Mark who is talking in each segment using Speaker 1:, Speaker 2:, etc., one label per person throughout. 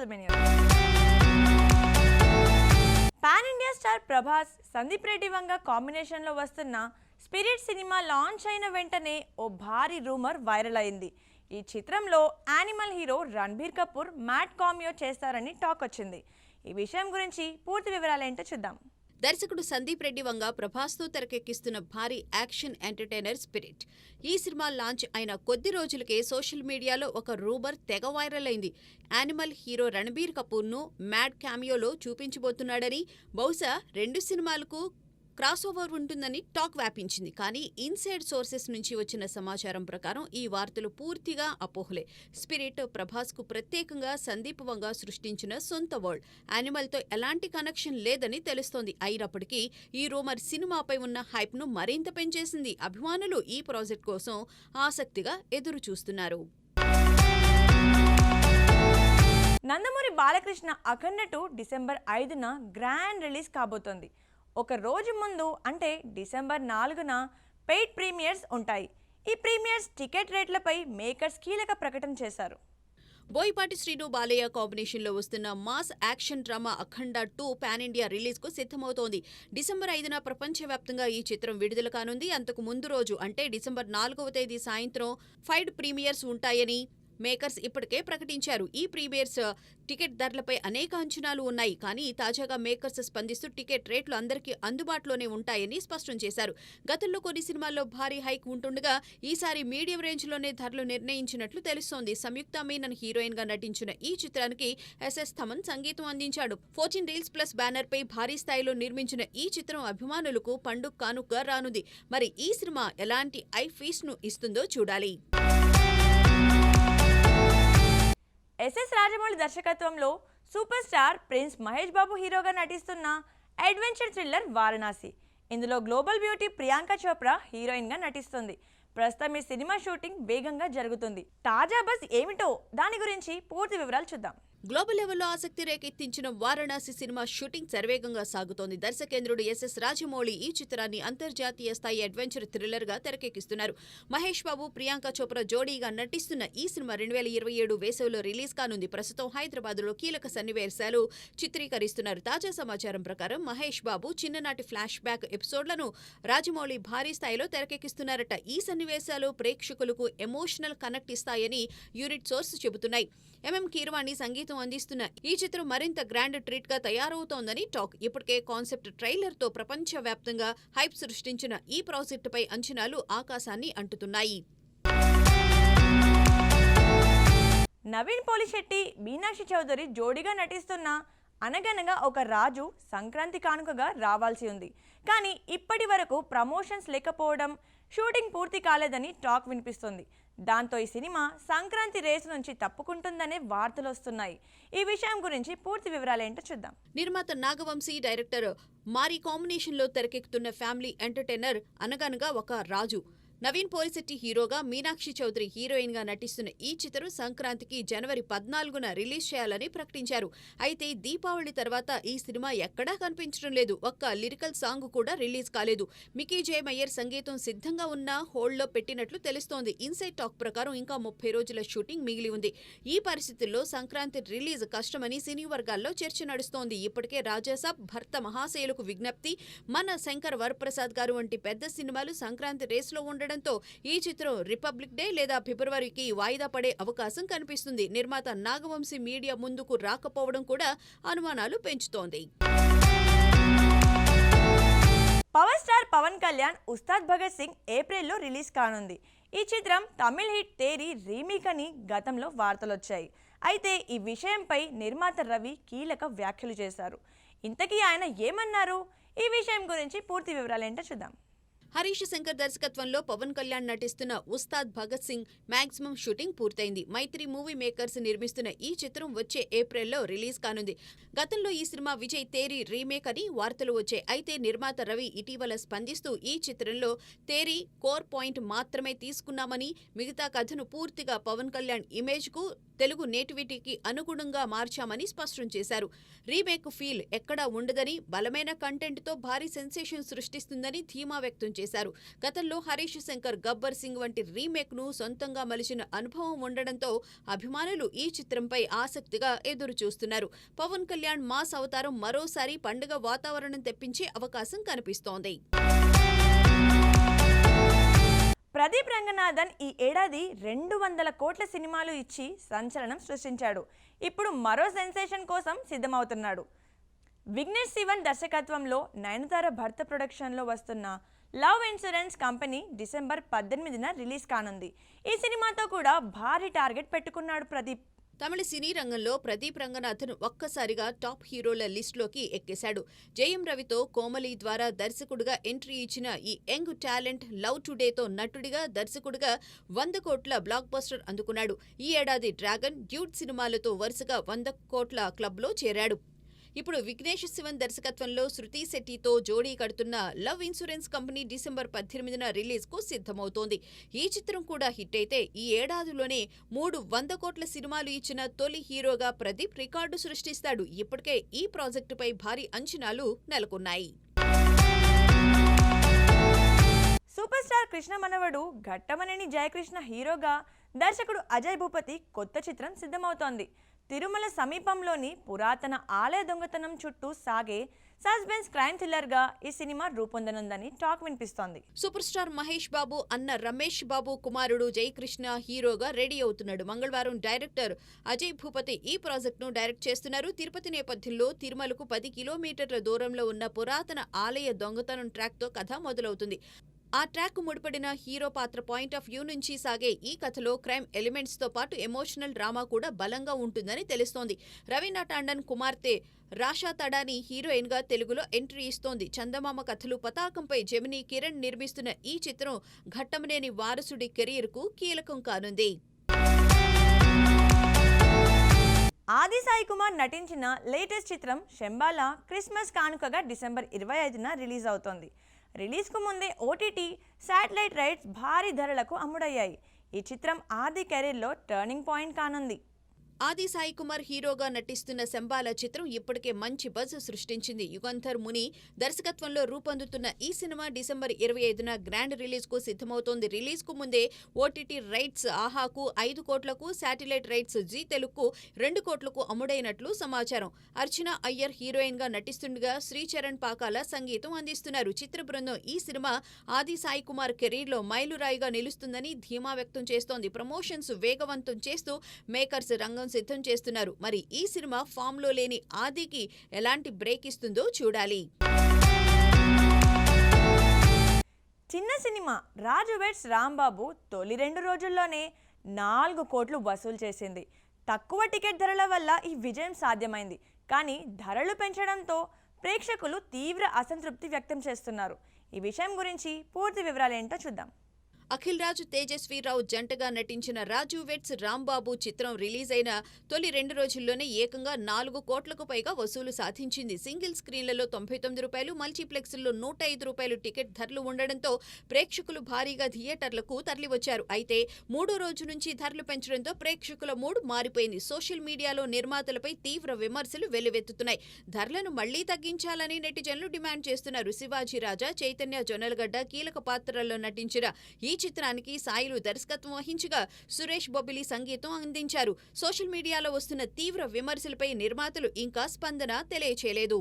Speaker 1: Abhimanyu. Pan India star Prabhas, Sandeep Reddy Vanga కాంబినేషన్లో వస్తున్న spirit cinema launch అయిన వెంటనే ఓ భారీ రూమర్ వైరల్ అయింది. ఈ చిత్రంలో యానిమల్ హీరో రణబీర్ కపూర్ మ్యాట్ కామియో చేస్తారని టాక్ వచ్చింది. ఈ విషయం గురించి పూర్తి వివరాలు ఏంటో చూద్దాం.
Speaker 2: దర్శకుడు సందీప్ రెడ్డి వంగ ప్రభాస్తో తెరకెక్కిస్తున్న భారీ యాక్షన్ ఎంటర్టైనర్ స్పిరిట్. ఈ సినిమా లాంచ్ అయిన కొద్ది రోజులకే సోషల్ మీడియాలో ఒక రూమర్ తెగ వైరల్ అయింది. యానిమల్ హీరో రణబీర్ కపూర్ను మ్యాడ్ క్యామియోలో చూపించబోతున్నాడని, బహుశా 2 సినిమాలకు క్రాస్ ఓవర్ ఉంటుందని టాక్ వ్యాపించింది. కానీ ఇన్సైడ్ సోర్సెస్ నుంచి వచ్చిన సమాచారం ప్రకారం ఈ వార్తలు పూర్తిగా అపోహలే. స్పిరిట్ ప్రభాస్కు ప్రత్యేకంగా సందీప్ వంగ సృష్టించిన సొంత వరల్డ్. యానిమల్తో ఎలాంటి కనెక్షన్ లేదని తెలుస్తోంది. అయినప్పటికీ ఈ రూమర్ సినిమాపై ఉన్న హైప్ను మరింత పెంచేసింది. అభిమానులు ఈ ప్రాజెక్ట్ కోసం ఆసక్తిగా ఎదురు చూస్తున్నారు.
Speaker 1: నందమూరి బాలకృష్ణ అఖండ 2 డిసెంబర్ 5న గ్రాండ్ రిలీజ్ కాబోతోంది. ఒక రోజు ముందు అంటే డిసెంబర్ 4న పెయిడ్ ప్రీమియర్స్ ఉంటాయి. ఈ ప్రీమియర్స్ టికెట్ రేట్లపై మేకర్స్ కీలక ప్రకటన చేశారు.
Speaker 2: బోయపాటి శ్రీను బాలయ్య కాంబినేషన్లో వస్తున్న మాస్ యాక్షన్ డ్రామా అఖండ 2 పాన్ ఇండియా రిలీజ్కు సిద్ధమవుతోంది. డిసెంబర్ 5న ప్రపంచవ్యాప్తంగా ఈ చిత్రం విడుదల కానుంది. అంతకు ముందు రోజు అంటే డిసెంబర్ 4వ తేదీ సాయంత్రం ఫైడ్ ప్రీమియర్స్ ఉంటాయని మేకర్స్ ఇప్పటికే ప్రకటించారు. ఈ ప్రీమియర్స్ టికెట్ ధరలపై అనేక అంచనాలు ఉన్నాయి. కానీ తాజాగా మేకర్స్ స్పందిస్తూ టికెట్ రేట్లు అందరికీ అందుబాటులోనే ఉంటాయని స్పష్టం చేశారు. గతంలో కొన్ని సినిమాల్లో భారీ హైక్ ఉంటుండగా ఈసారి మీడియం రేంజ్లోనే ధరలు నిర్ణయించినట్లు తెలుస్తోంది. సంయుక్త మీనన్ హీరోయిన్ గా నటించిన ఈ చిత్రానికి ఎస్ఎస్ థమన్ సంగీతం అందించాడు. 14 రీల్స్ ప్లస్ బ్యానర్ పై భారీ స్థాయిలో నిర్మించిన ఈ చిత్రం అభిమానులకు పండుగ కానుకగా రానుంది. మరి ఈ సినిమా ఎలాంటి ఐ ఫీస్ట్ ను ఇస్తుందో చూడాలి.
Speaker 1: ఎస్ఎస్ రాజమౌళి దర్శకత్వంలో super star prince Mahesh Babu హీరోగా నటిస్తున్న అడ్వెంచర్ థ్రిల్లర్ వారణాసి. ఇందులో గ్లోబల్ బ్యూటీ ప్రియాంక చోప్రా హీరోయిన్గా నటిస్తుంది. ప్రస్తుతం ఈ సినిమా షూటింగ్ వేగంగా జరుగుతుంది. తాజా బజ్ ఏమిటో దాని గురించి పూర్తి వివరాలు చూద్దాం.
Speaker 2: గ్లోబల్ లెవెల్లో ఆసక్తి రేకెత్తించిన వారణాసి సినిమా షూటింగ్ శరవేగంగా సాగుతోంది. దర్శకేంద్రుడు ఎస్ఎస్ రాజమౌళి ఈ చిత్రాన్ని అంతర్జాతీయ స్థాయి అడ్వెంచర్ థ్రిల్లర్ గా తెరకెక్కిస్తున్నారు. మహేష్ బాబు, ప్రియాంక చోప్రా జోడీగా నటిస్తున్న ఈ సినిమా 2027 వేసవిలో రిలీజ్ కానుంది. ప్రస్తుతం హైదరాబాద్ లో కీలక సన్నివేశాలు చిత్రీకరిస్తున్నారు. తాజా సమాచారం ప్రకారం మహేష్ బాబు చిన్ననాటి ఫ్లాష్ బ్యాక్ ఎపిసోడ్లను రాజమౌళి భారీ స్థాయిలో తెరకెక్కిస్తున్నారట. ఈ సన్నివేశాలు ప్రేక్షకులకు ఎమోషనల్ కనెక్ట్ ఇస్తాయని యూనిట్ సోర్స్ చెబుతున్నాయి. ఎంఎం కీరవాణి సంగీతం అందిస్తున్న ఈ చిత్రం మరింత గ్రాండ్ ట్రీట్ గా తయారవుతోందని టాక్. ఇప్పటికే కాన్సెప్ట్ ట్రైలర్ తో ప్రపంచవ్యాప్తంగా హైప్ సృష్టించిన ఈ ప్రాజెక్టుపై అంచనాలు ఆకాశాన్ని అంటుతున్నాయి.
Speaker 1: నవీన్ పోలిశెట్టి, మీనాక్షి చౌదరి జోడీగా నటిస్తున్న అనగనగా ఒక రాజు సంక్రాంతి కానుకగా రావాల్సి ఉంది. కానీ ఇప్పటి వరకు ప్రమోషన్స్ లేకపోవడం, షూటింగ్ పూర్తి కాలేదని టాక్ వినిపిస్తుంది. దాంతో ఈ సినిమా సంక్రాంతి రేసు నుంచి తప్పుకుంటుందనే వార్తలు వస్తున్నాయి. ఈ విషయం గురించి పూర్తి వివరాలేంటో చూద్దాం.
Speaker 2: నిర్మాత నాగవంశీ, డైరెక్టర్ మారీ కాంబినేషన్లో తెరకెక్కుతున్న ఫ్యామిలీ ఎంటర్టైనర్ అనగనగా ఒక రాజు. నవీన్ పోలిశెట్టి హీరోగా, మీనాక్షి చౌదరి హీరోయిన్ గా నటిస్తున్న ఈ చిత్రం సంక్రాంతికి జనవరి 14న రిలీజ్ చేయాలని ప్రకటించారు. అయితే దీపావళి తర్వాత ఈ సినిమా ఎక్కడా కనిపించడం లేదు. ఒక్క లిరికల్ సాంగ్ కూడా రిలీజ్ కాలేదు. మికీ జే మయ్యర్ సంగీతం సిద్ధంగా ఉన్న హోల్డ్లో పెట్టినట్లు తెలుస్తోంది. ఇన్సైడ్ టాక్ ప్రకారం ఇంకా 30 రోజుల షూటింగ్ మిగిలి ఉంది. ఈ పరిస్థితుల్లో సంక్రాంతి రిలీజ్ కష్టమని సినీ వర్గాల్లో చర్చ నడుస్తోంది. ఇప్పటికే రాజాసాబ్, భర్త మహాశయులకు విజ్ఞప్తి, మన శంకర్ వరప్రసాద్ గారు వంటి పెద్ద సినిమాలు సంక్రాంతి రేసులో ఉండడంతో ఈ చిత్రం రిపబ్లిక్ డే లేదా ఫిబ్రవరికి వాయిదా పడే అవకాశం కనిపిస్తుంది. నిర్మాత నాగవంశీ మీడియా ముందుకు రాకపోవడం కూడా అనుమానాలు పెంచుతోంది.
Speaker 1: పవర్ స్టార్ పవన్ కళ్యాణ్ ఉస్తాద్ భగత్ సింగ్ ఏప్రిల్లో రిలీజ్ కానుంది. ఈ చిత్రం తమిళ హిట్ తేరీ రీమేక్ అని గతంలో వార్తలొచ్చాయి. అయితే ఈ విషయంపై నిర్మాత రవి కీలక వ్యాఖ్యలు చేశారు. ఇంతకీ ఆయన ఏమన్నారు? ఈ విషయం గురించి పూర్తి వివరాలేంటో చూద్దాం.
Speaker 2: హరీష్ శంకర్ దర్శకత్వంలో పవన్ కళ్యాణ్ నటిస్తున్న ఉస్తాద్ భగత్ సింగ్ మాక్సిమం షూటింగ్ పూర్తయింది. మైత్రి మూవీ మేకర్స్ నిర్మిస్తున్న ఈ చిత్రం వచ్చే ఏప్రిల్లో రిలీజ్ కానుంది. గతంలో ఈ సినిమా విజయ్ తేరీ రీమేక్ అని వార్తలు వచ్చాయి. అయితే నిర్మాత రవి ఇటీవల స్పందిస్తూ ఈ చిత్రంలో తేరీ కోర్ పాయింట్ మాత్రమే తీసుకున్నామని, మిగతా కథను పూర్తిగా పవన్ కళ్యాణ్ ఇమేజ్ కు, తెలుగు నేటివిటీకి అనుగుణంగా మార్చామని స్పష్టం చేశారు. రీమేక్ ఫీల్ ఎక్కడా ఉండదని, బలమైన కంటెంట్ తో భారీ సెన్సేషన్ సృష్టిస్తుందని ధీమా వ్యక్తం చేశారు. చేశారు. గతంలో హరీష్ శంకర్ గబ్బర్ సింగ్ వంటి రీమేక్ ను సొంతంగా మలిచిన అనుభవం ఉండడంతో అభిమానులు ఈ చిత్రంపై ఆసక్తిగా ఎదురు చూస్తున్నారు. పవన్ కళ్యాణ్ మాస్ అవతారం మరోసారి పండుగ వాతావరణం తెప్పించే అవకాశం కనిపిస్తోంది.
Speaker 1: ప్రదీప్ రంగనాథన్ ఈ ఏడాది 200 కోట్ల సినిమాలు ఇచ్చి సంచలనం సృష్టించాడు. ఇప్పుడు మరో సెన్సేషన్ కోసం సిద్ధమవుతున్నాడు. విఘ్నేష్ శివన్ దర్శకత్వంలో నయనతార భర్త ప్రొడక్షన్లో వస్తున్న లవ్ ఇన్సూరెన్స్ కంపెనీ డిసెంబర్ 18న రిలీజ్ కానుంది. ఈ సినిమాతో కూడా భారీ టార్గెట్ పెట్టుకున్నాడు ప్రదీప్.
Speaker 2: తమిళ సినీ రంగంలో ప్రదీప్ రంగనాథన్ ఒక్కసారిగా టాప్ హీరోల లిస్టులోకి ఎక్కేశాడు. జయం రవితో కోమలి ద్వారా దర్శకుడిగా ఎంట్రీ ఇచ్చిన ఈ యంగ్ టాలెంట్ లవ్ టుడేతో నటుడిగా దర్శకుడిగా 100 కోట్ల బ్లాక్ బస్టర్ అందుకున్నాడు. ఈ ఏడాది డ్రాగన్, డ్యూడ్ సినిమాలతో వరుసగా 100 కోట్ల క్లబ్లో చేరాడు. ఇప్పుడు విఘ్నేష్ శివన్ దర్శకత్వంలో శృతి శెట్టితో జోడీ కడుతున్న లవ్ ఇన్సూరెన్స్ కంపెనీ డిసెంబర్ 18న రిలీజ్ కు సిద్ధమవుతోంది. ఈ చిత్రం కూడా హిట్ అయితే ఈ ఏడాదిలోనే 3 100 కోట్ల సినిమాలు ఇచ్చిన తొలి హీరోగా ప్రదీప్ రికార్డు సృష్టిస్తాడు. ఇప్పటికే ఈ ప్రాజెక్టుపై భారీ అంచనాలు నెలకొన్నాయి.
Speaker 1: సూపర్ స్టార్ కృష్ణ మనవడు ఘట్టమనేని జయకృష్ణ హీరోగా దర్శకుడు అజయ్ భూపతి కొత్త చిత్రం సిద్ధమవుతోంది. తిరుమల సమీపంలోని పురాతన ఆలయ దొంగతనం చుట్టూ సాగే సస్పెన్స్ క్రైమ్ థ్రిల్లర్గా ఈ సినిమా రూపొందనుందని టాక్ వినిపిస్తోంది.
Speaker 2: సూపర్ స్టార్ మహేష్ బాబు అన్న రమేష్ బాబు కుమారుడు జయకృష్ణ హీరోగా రెడీ అవుతున్నాడు. మంగళవారం డైరెక్టర్ అజయ్ భూపతి ఈ ప్రాజెక్టును డైరెక్ట్ చేస్తున్నారు. తిరుపతి నేపథ్యంలో తిరుమలకు 10 కిలోమీటర్ల దూరంలో ఉన్న పురాతన ఆలయ దొంగతనం ట్రాక్తో కథ మొదలవుతుంది. ఆ ట్రాక్ ముడిపడిన హీరో పాత్ర పాయింట్ ఆఫ్ వ్యూ నుంచి సాగే ఈ కథలో క్రైమ్ ఎలిమెంట్స్ తో పాటు ఎమోషనల్ డ్రామా కూడా బలంగా ఉంటుందని తెలుస్తోంది. రవీనా టాండన్ కుమార్తె రాషా తడాని హీరోయిన్ గా తెలుగులో ఎంట్రీ ఇస్తోంది. చందమామ కథలు పతాకంపై జెమినీ కిరణ్ నిర్మిస్తున్న ఈ చిత్రం ఘట్టమనేని వారసుడి కెరీర్ కు కీలకం కానుంది.
Speaker 1: ఆది సాయి కుమార్ నటించిన లేటెస్ట్ చిత్రం శంబాల క్రిస్మస్ కానుకగా డిసెంబర్ 25న రిలీజ్ అవుతోంది. రిలీజ్కు ముందే ఓటీటీ, శాటిలైట్ రైట్స్ భారీ ధరలకు అమ్ముడయ్యాయి. ఈ చిత్రం ఆది కెరీర్లో టర్నింగ్ పాయింట్ కానుంది.
Speaker 2: ఆది సాయి కుమార్ హీరోగా నటిస్తున్న శంబాల చిత్రం ఇప్పటికే మంచి బజ్ సృష్టించింది. యుగంధర్ ముని దర్శకత్వంలో రూపొందుతున్న ఈ సినిమా డిసెంబర్ 25న గ్రాండ్ రిలీజ్ కు సిద్ధమవుతోంది. రిలీజ్ కు ముందే ఓటీటీ రైట్స్ ఆహాకు 5 కోట్లకు, శాటిలైట్ రైట్స్ జీ తెలుగుకు 2 కోట్లకు అమ్ముడైనట్లు సమాచారం. అర్చన అయ్యర్ హీరోయిన్ గా నటిస్తుండగా శ్రీచరణ్ పాకాల సంగీతం అందిస్తున్నారు. చిత్ర బృందం ఈ సినిమా ఆది సాయి కుమార్ కెరీర్ లో మైలురాయిగా నిలుస్తుందని ధీమా వ్యక్తం చేస్తోంది. ప్రమోషన్స్ వేగవంతం చేస్తూ మేకర్స్ రంగం సిద్ధం చేస్తున్నారు. మరి ఈ సినిమా ఫామ్ లో లేని ఆదికి ఎలాంటి బ్రేక్ ఇస్తుందో చూడాలి.
Speaker 1: చిన్న సినిమా రాజు వెడ్స్ రాంబాబు తొలి 2 రోజుల్లోనే 4 కోట్లు వసూలు చేసింది. తక్కువ టికెట్ ధరల వల్ల ఈ విజయం సాధ్యమైంది. కానీ ధరలు పెంచడంతో ప్రేక్షకులు తీవ్ర అసంతృప్తి వ్యక్తం చేస్తున్నారు. ఈ విషయం గురించి పూర్తి వివరాలు ఏంటో చూద్దాం.
Speaker 2: అఖిల్ రాజ్ తేజస్వీరావు జంటగా నటించిన రాజు వెడ్స్ రాంబాబు చిత్రం రిలీజ్ అయిన తొలి 2 రోజుల్లోనే ఏకంగా 4 కోట్లకు పైగా వసూలు సాధించింది. సింగిల్ స్క్రీన్లలో ₹99, మల్టీప్లెక్స్ల్లో ₹105 టికెట్ ధరలు ఉండడంతో ప్రేక్షకులు భారీగా థియేటర్లకు తరలివచ్చారు. అయితే 3వ రోజు నుంచి ధరలు పెంచడంతో ప్రేక్షకుల మూడ్ మారిపోయింది. సోషల్ మీడియాలో నిర్మాతలపై తీవ్ర విమర్శలు వెల్లువెత్తుతున్నాయి. ధరలను మళ్లీ తగ్గించాలని నెటిజన్లు డిమాండ్ చేస్తున్నారు. శివాజీ రాజా, చైతన్య జొన్నలగడ్డ కీలక పాత్రల్లో నటించిన ఈ చిత్రానికి సాయిలు దర్శకత్వం వహించగా సురేష్ బొబ్బిలి సంగీతం అందించారు. సోషల్ మీడియాలో వస్తున్న తీవ్ర విమర్శలపై నిర్మాతలు ఇంకా స్పందన తెలియచేయలేదు.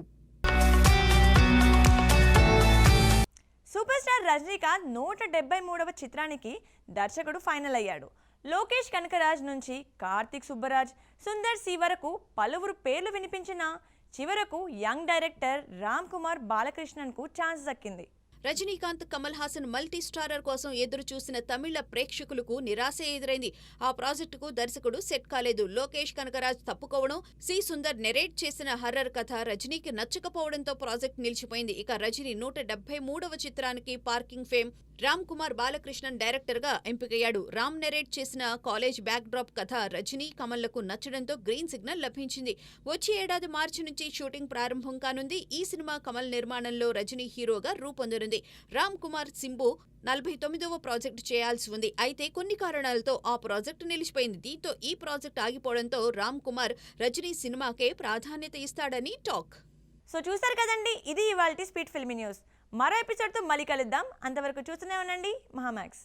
Speaker 1: సూపర్ స్టార్ రజనీకాంత్ 173వ చిత్రానికి దర్శకుడు ఫైనల్ అయ్యాడు. లోకేష్ కనకరాజ్ నుంచి కార్తిక్ సుబ్బరాజ్, సుందర్ సి వరకు పలువురు పేర్లు వినిపించినా చివరకు యంగ్ డైరెక్టర్ రామ్ కుమార్ బాలకృష్ణన్కు ఛాన్స్ దక్కింది.
Speaker 2: రజనీకాంత్, కమల్ హాసన్ మల్టీ స్టారర్ కోసం ఎదురు చూసిన తమిళ ప్రేక్షకులకు నిరాశ ఎదురైంది. ఆ ప్రాజెక్టుకు దర్శకుడు సెట్ కాలేదు. లోకేష్ కనకరాజ్ తప్పుకోవడం, సి సుందర్ నెరేట్ చేసిన హర్రర్ కథ రజనీకి నచ్చకపోవడంతో ప్రాజెక్ట్ నిలిచిపోయింది. ఇక రజనీ 173వ చిత్రానికి parking fame Ram Kumar Balakrishnan director గా ఎంపికయ్యాడు. రామ్ నెరేట్ చేసిన కాలేజ్ బ్యాక్ డ్రాప్ కథ రజనీ, కమల్లకు నచ్చడంతో గ్రీన్ సిగ్నల్ లభించింది. వచ్చే ఏడాది మార్చి నుంచి షూటింగ్ ప్రారంభం కానుంది. ఈ సినిమా కమల్ నిర్మాణంలో రజనీ హీరోగా రూపొందనుంది. రామ్ కుమార్ సింబు 49వ ప్రాజెక్టు చేయాల్సి ఉంది. అయితే కొన్ని కారణాలతో ఆ ప్రాజెక్టు నిలిచిపోయింది. దీంతో ఈ ప్రాజెక్టు ఆగిపోవడంతో రామ్ కుమార్ రజనీ సినిమాకే ప్రాధాన్యత ఇస్తాడని టాక్.
Speaker 1: సో చూసారు కదండి, ఇది ఇవాల్టి స్పీడ్ ఫిల్మీ న్యూస్. మరో ఎపిసోడ్తో మళ్ళీ కలుద్దాం. అంతవరకు చూస్తూనే ఉండండి మహామాక్స్.